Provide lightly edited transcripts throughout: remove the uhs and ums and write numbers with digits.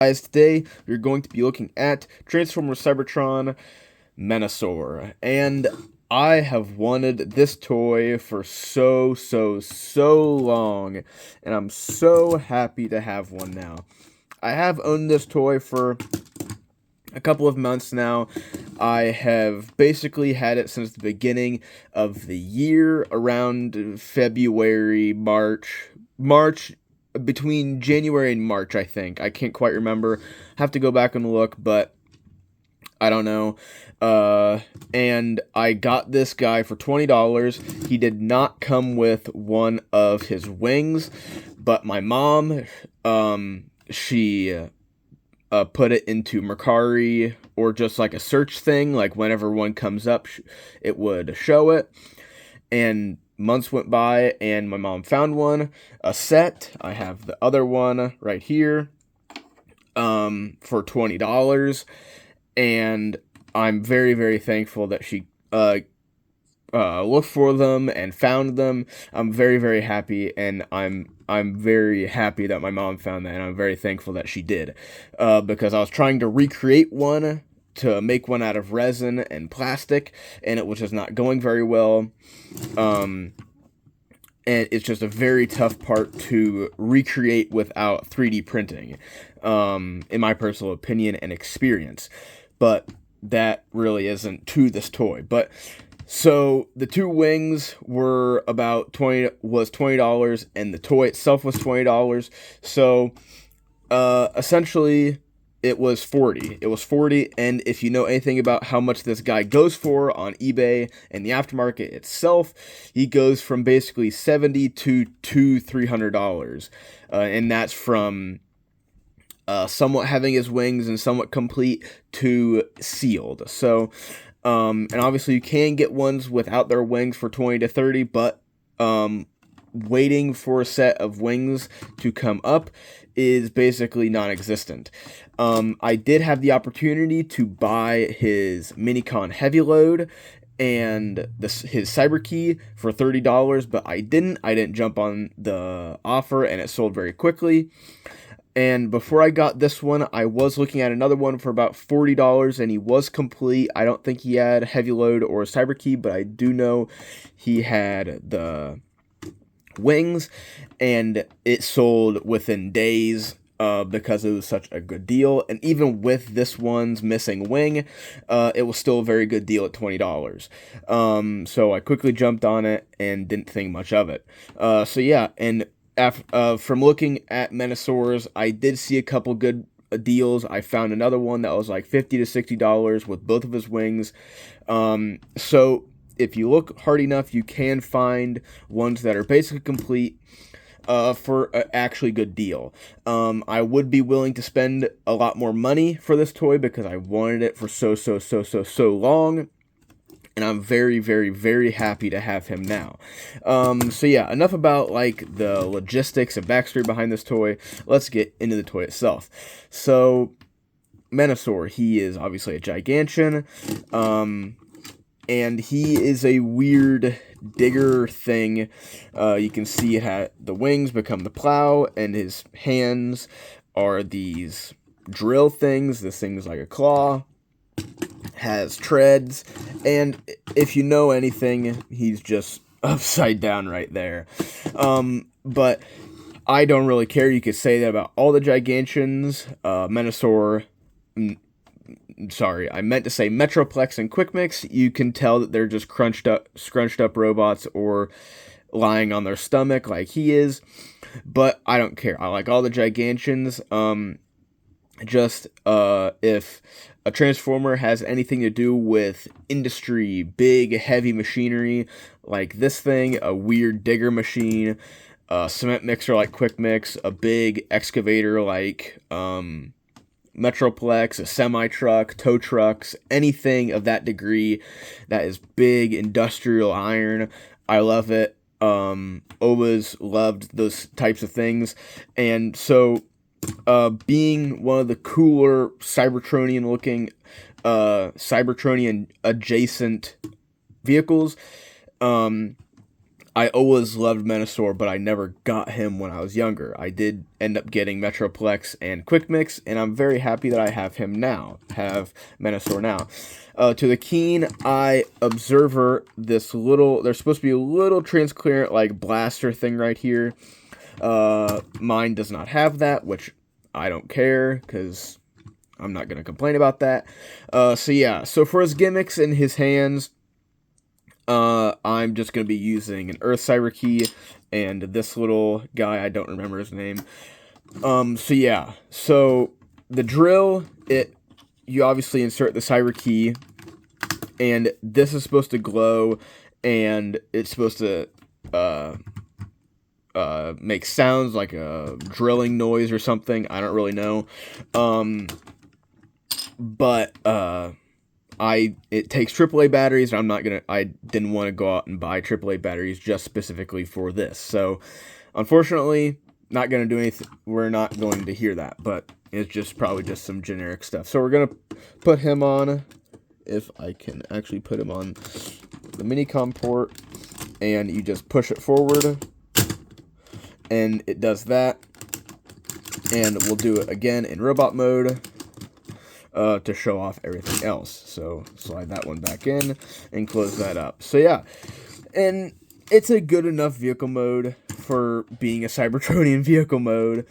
Guys, today we're going to be looking at Transformers Cybertron Menasor, and I have wanted this toy for so long, and I'm so happy to have one now. I have owned this toy for a couple of months now. I have basically had it since the beginning of the year, around February, March, between January and March, I think. I can't quite remember. Have to go back and look, but I don't know. And I got this guy for $20. He did not come with one of his wings, but my mom, she put it into Mercari, or just like a search thing, like whenever one comes up, it would show it. And months went by, and my mom found one, a set. I have the other one right here, for $20, and I'm very thankful that she looked for them and found them. I'm very happy, and I'm very happy that my mom found that, and I'm very thankful that she did, because I was trying to recreate one, to make one out of resin and plastic, and it was just not going very well. And it's just a very tough part to recreate without 3D printing, in my personal opinion and experience. But that really isn't to this toy. But so the two wings were about $20, and the toy itself was $20. So essentially it was 40. It was 40, and if you know anything about how much this guy goes for on eBay and the aftermarket itself, he goes from basically $70 to $300, and that's from somewhat having his wings and somewhat complete to sealed. So, and obviously you can get ones without their wings for 20 to 30, but waiting for a set of wings to come up is basically non-existent. I did have the opportunity to buy his Minicon Heavy Load and his Cyber Key for $30, but I didn't jump on the offer, and it sold very quickly. And before I got this one, I was looking at another one for about $40, and he was complete. I don't think he had Heavy Load or Cyber Key, but I do know he had the wings, and it sold within days, because it was such a good deal. And even with this one's missing wing, it was still a very good deal at $20. So I quickly jumped on it and didn't think much of it. So yeah, and from looking at Menasors, I did see a couple good deals. I found another one that was like $50 to $60 with both of his wings. So if you look hard enough, you can find ones that are basically complete, for an actually good deal. I would be willing to spend a lot more money for this toy because I wanted it for so long, and I'm very happy to have him now. So yeah, enough about like the logistics and backstory behind this toy. Let's get into the toy itself. So Menasor, he is obviously a gigantian, and he is a weird digger thing. You can see it had the wings become the plow, and his hands are these drill things. This thing's like a claw, has treads, and if you know anything, he's just upside down right there. But I don't really care. You could say that about all the gigantians. Menasor, sorry, I meant to say Metroplex and Quick Mix. You can tell that they're just scrunched up robots, or lying on their stomach like he is. But I don't care. I like all the gigantians. If a Transformer has anything to do with industry, big, heavy machinery, like this thing, a weird digger machine, a cement mixer like Quick Mix, a big excavator like Metroplex, a semi-truck, tow trucks, anything of that degree that is big industrial iron, I love it. Always loved those types of things. And so, being one of the cooler Cybertronian looking, Cybertronian adjacent vehicles, I always loved Menasor, but I never got him when I was younger. I did end up getting Metroplex and Quick Mix, and I'm very happy that I have him now, have Menasor now. To the Keen Eye Observer, this little, there's supposed to be a little transparent, like, blaster thing right here. Mine does not have that, which I don't care, because I'm not going to complain about that. So yeah, so for his gimmicks in his hands, I'm just going to be using an Earth Cyber Key and this little guy, I don't remember his name. So yeah, so the drill, you obviously insert the Cyber Key, and this is supposed to glow, and it's supposed to, make sounds like a drilling noise or something. I don't really know. But it takes AAA batteries, and I didn't want to go out and buy AAA batteries just specifically for this. So, unfortunately, not going to do anything. We're not going to hear that, but it's just probably just some generic stuff. So we're going to put him on, if I can actually put him on the Minicom port, and you just push it forward, and it does that. And we'll do it again in robot mode, to show off everything else. So slide that one back in and close that up. So yeah, and it's a good enough vehicle mode for being a Cybertronian vehicle mode.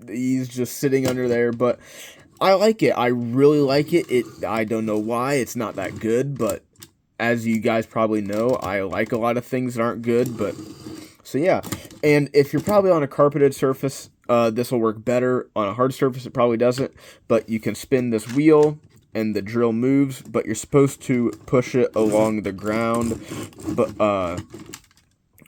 He's just sitting under there, but I like it. I really like it. I don't know why it's not that good, but as you guys probably know, I like a lot of things that aren't good, but so yeah. And if you're probably on a carpeted surface, this will work better. On a hard surface, it probably doesn't, but you can spin this wheel and the drill moves, but you're supposed to push it along the ground, but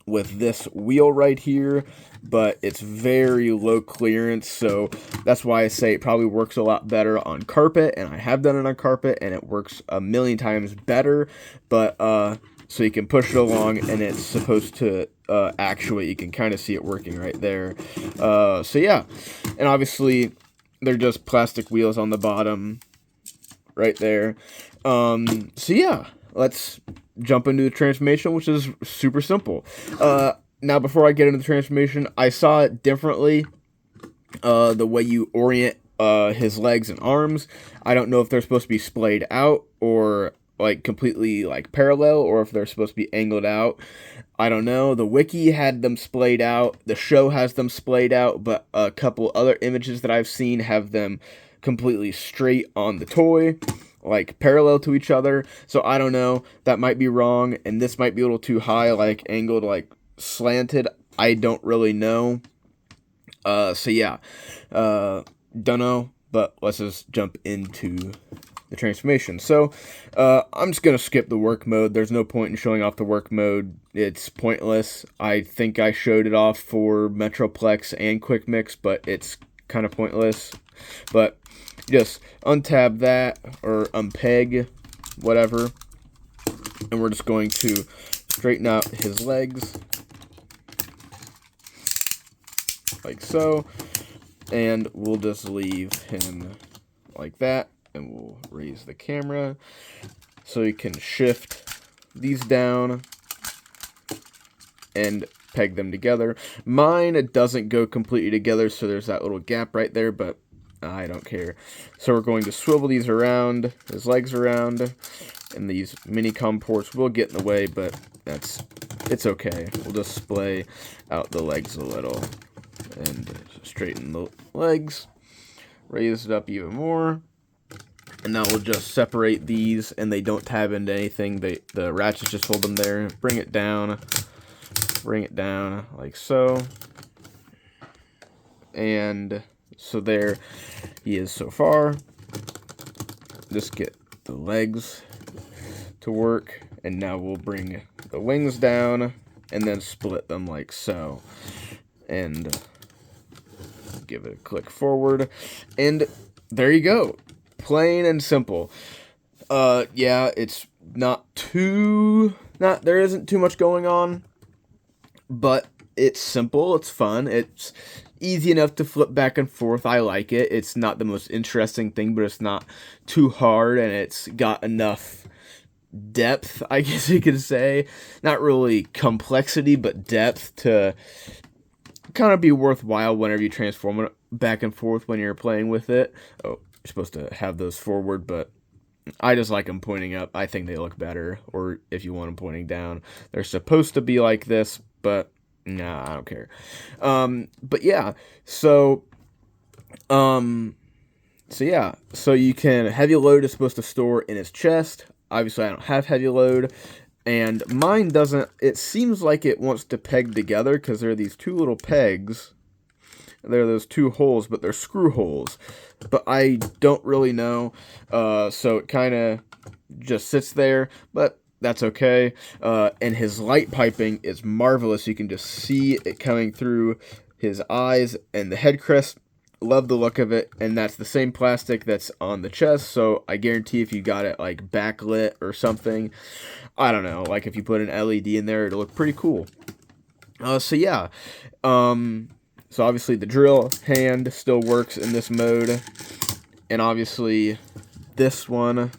with this wheel right here, but it's very low clearance, so that's why I say it probably works a lot better on carpet, and I have done it on carpet, and it works a million times better, but so you can push it along, and it's supposed to actuate. You can kind of see it working right there. So yeah, and obviously they're just plastic wheels on the bottom right there. So yeah, let's jump into the transformation, which is super simple. Now before I get into the transformation, I saw it differently, the way you orient his legs and arms. I don't know if they're supposed to be splayed out or like completely like parallel, or if they're supposed to be angled out. I don't know. The wiki had them splayed out. The show has them splayed out, but a couple other images that I've seen have them completely straight on the toy, like parallel to each other. So I don't know. That might be wrong, and this might be a little too high, like angled, like slanted. I don't really know. So yeah, don't know. But let's just jump into the transformation. So I'm just gonna skip the work mode. There's no point in showing off the work mode. It's pointless. I think I showed it off for Metroplex and Quick Mix, but it's kind of pointless. But just untab that or unpeg, whatever, and we're just going to straighten out his legs like so, and we'll just leave him like that. And we'll raise the camera so you can shift these down and peg them together. Mine, it doesn't go completely together, so there's that little gap right there, but I don't care. So we're going to swivel these around, his legs around, and these Minicom ports will get in the way, but it's okay. We'll just splay out the legs a little and straighten the legs, raise it up even more. And now we'll just separate these, and they don't tab into anything. The ratchets just hold them there. Bring it down like so. And so there he is so far. Just get the legs to work, and now we'll bring the wings down and then split them like so. And give it a click forward, and there you go. Plain and simple. Yeah, it's there isn't too much going on, but it's simple, it's fun, it's easy enough to flip back and forth. I like it. It's not the most interesting thing, but it's not too hard, and it's got enough depth, I guess you could say. Not really complexity, but depth to kind of be worthwhile whenever you transform it back and forth when you're playing with it. Oh, you're supposed to have those forward, but I just like them pointing up. I think they look better. Or if you want them pointing down, they're supposed to be like this, but nah, I don't care. But yeah, so so you can, heavy load is supposed to store in his chest. Obviously, I don't have heavy load, and mine doesn't. It seems like it wants to peg together because there are these two little pegs. There are those two holes, but they're screw holes. But I don't really know, so it kind of just sits there, but that's okay. And his light piping is marvelous. You can just see it coming through his eyes and the head crest. Love the look of it, and that's the same plastic that's on the chest, so I guarantee if you got it like backlit or something, I don't know, like if you put an LED in there, it'll look pretty cool. So yeah, so obviously the drill hand still works in this mode, and obviously this one,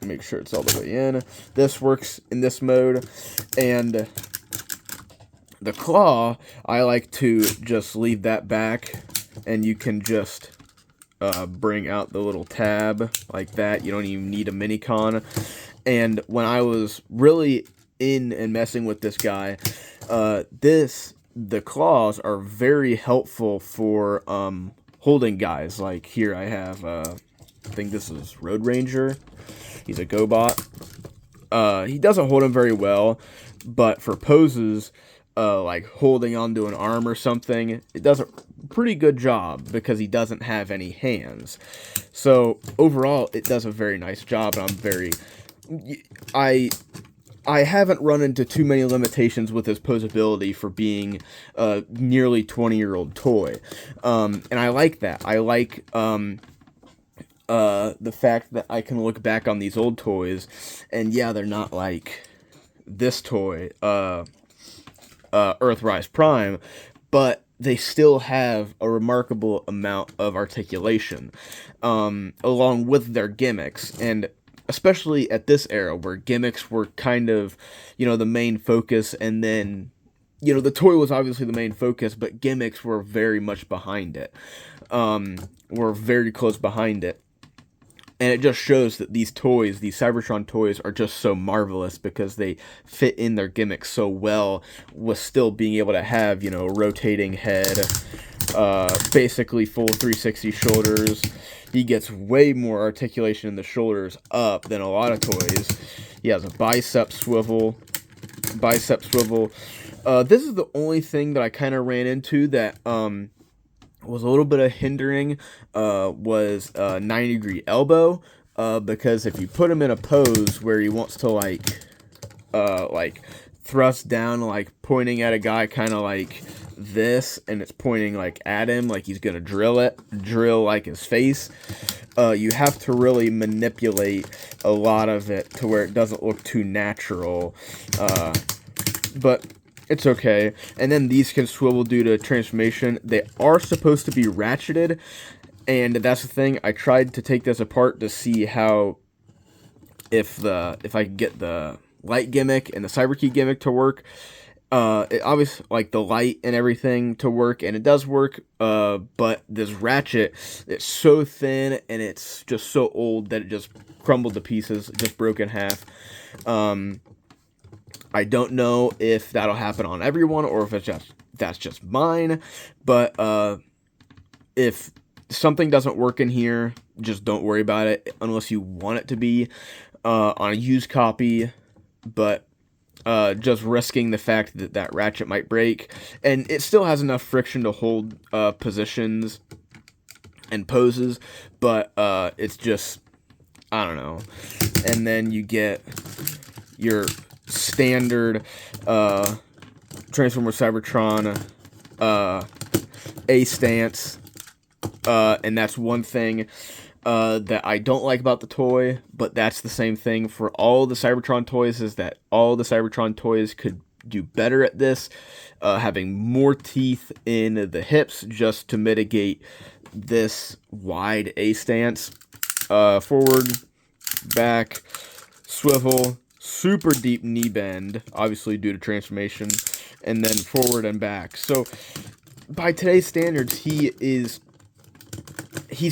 make sure it's all the way in. This works in this mode, and the claw, I like to just leave that back, and you can just bring out the little tab like that. You don't even need a mini-con. And when I was really in and messing with this guy, the claws are very helpful for holding guys. Like here I have, I think this is Road Ranger. He's a GoBot. He doesn't hold him very well, but for poses, like holding onto an arm or something, it does a pretty good job because he doesn't have any hands. So overall, it does a very nice job, and I'm very... I haven't run into too many limitations with his posability for being a nearly 20-year-old toy. And I like that. I like... the fact that I can look back on these old toys, and yeah, they're not like this toy, Earthrise Prime, but they still have a remarkable amount of articulation, along with their gimmicks, and especially at this era where gimmicks were kind of, the main focus, and then, the toy was obviously the main focus, but gimmicks were very much behind it, were very close behind it. And it just shows that these toys, these Cybertron toys, are just so marvelous because they fit in their gimmicks so well, with still being able to have, a rotating head, basically full 360 shoulders. He gets way more articulation in the shoulders up than a lot of toys. He has a bicep swivel. This is the only thing that I kind of ran into that, was a little bit of hindering, was 90-degree elbow, because if you put him in a pose where he wants to like thrust down, like pointing at a guy kind of like this, and it's pointing like at him, like he's gonna drill like his face, you have to really manipulate a lot of it to where it doesn't look too natural, but it's okay. And then these can swivel due to transformation. They are supposed to be ratcheted, and that's the thing. I tried to take this apart to see how, if I could get the light gimmick and the cyber key gimmick to work. It obviously, like the light and everything to work, and it does work, but this ratchet, it's so thin and it's just so old that it just crumbled to pieces, just broke in half. I don't know if that'll happen on everyone or if that's just mine, but if something doesn't work in here, just don't worry about it unless you want it to be on a used copy, but just risking the fact that ratchet might break, and it still has enough friction to hold positions and poses, but it's just, I don't know. And then you get your standard Transformer Cybertron A stance, and that's one thing that I don't like about the toy, but that's the same thing for all the Cybertron toys, is that all the Cybertron toys could do better at this, having more teeth in the hips just to mitigate this wide A stance. Forward, back, swivel, super deep knee bend, obviously due to transformation, and then forward and back. So by today's standards, he's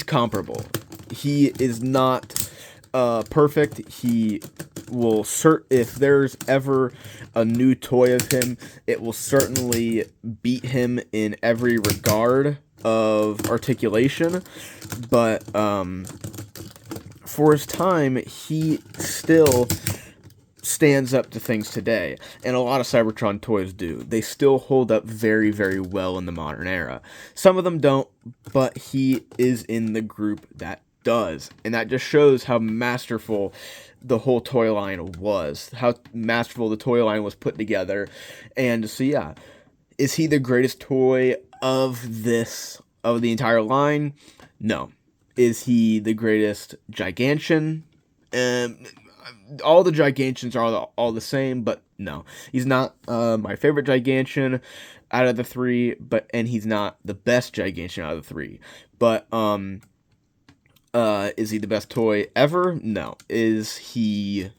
comparable. He is not perfect. He will if there's ever a new toy of him, it will certainly beat him in every regard of articulation, but for his time, he still stands up to things today, and a lot of Cybertron toys do. They still hold up very, very well in the modern era. Some of them don't, but he is in the group that does, and that just shows how masterful the whole toy line was, how masterful the toy line was put together. And so yeah, is he the greatest toy of the entire line? No. Is he the greatest Gigantian? All the Gigantians are all the same, but no, he's not my favorite Gigantian out of the three, and he's not the best Gigantian out of the three. But is he the best toy ever? No. Is he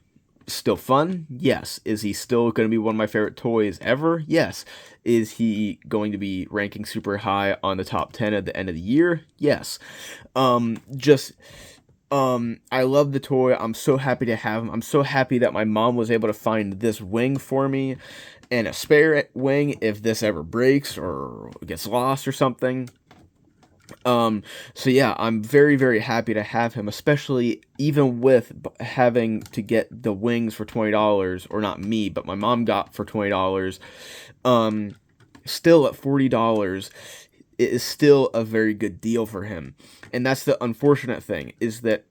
still fun? Yes. Is he still going to be one of my favorite toys ever? Yes. Is he going to be ranking super high on the top 10 at the end of the year? Yes. I love the toy. I'm so happy to have him. I'm so happy that my mom was able to find this wing for me and a spare wing if this ever breaks or gets lost or something. So yeah, I'm very, very happy to have him, especially even with having to get the wings for $20, or not me, but my mom got for $20. Still at $40, it is still a very good deal for him. And that's the unfortunate thing, is that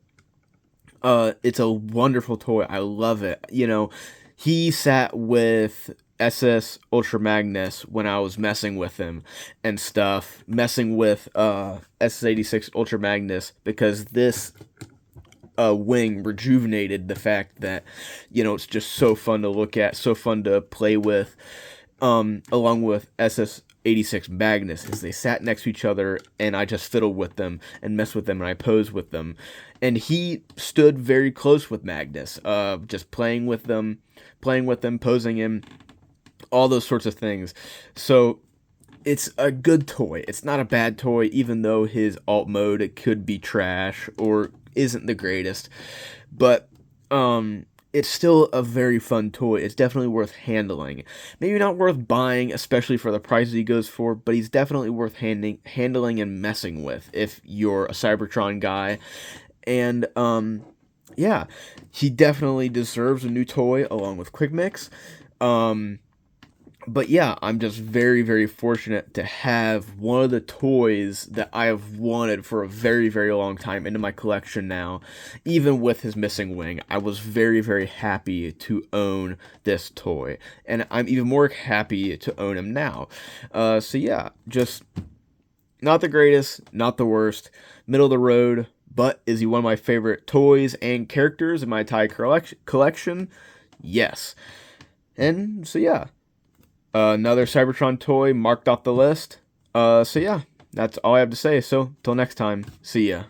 it's a wonderful toy. I love it. You know, he sat with SS Ultra Magnus when I was messing with him and stuff, messing with SS86 Ultra Magnus, because this wing rejuvenated the fact that, you know, it's just so fun to look at, so fun to play with, along with SS86 Magnus, as they sat next to each other, and I just fiddled with them and messed with them, and I posed with them. And he stood very close with Magnus, just playing with them, posing him, all those sorts of things. So it's a good toy. It's not a bad toy, even though his alt mode, it could be trash or isn't the greatest. But it's still a very fun toy. It's definitely worth handling. Maybe not worth buying, especially for the prices he goes for, but he's definitely worth handling and messing with if you're a Cybertron guy. And yeah, he definitely deserves a new toy along with Quick Mix. But yeah, I'm just very, very fortunate to have one of the toys that I have wanted for a very, very long time into my collection now. Even with his missing wing, I was very, very happy to own this toy. And I'm even more happy to own him now. So yeah, just not the greatest, not the worst, middle of the road. But is he one of my favorite toys and characters in my entire collection? Yes. And so yeah. Another Cybertron toy marked off the list. So yeah, that's all I have to say. So, till next time, see ya.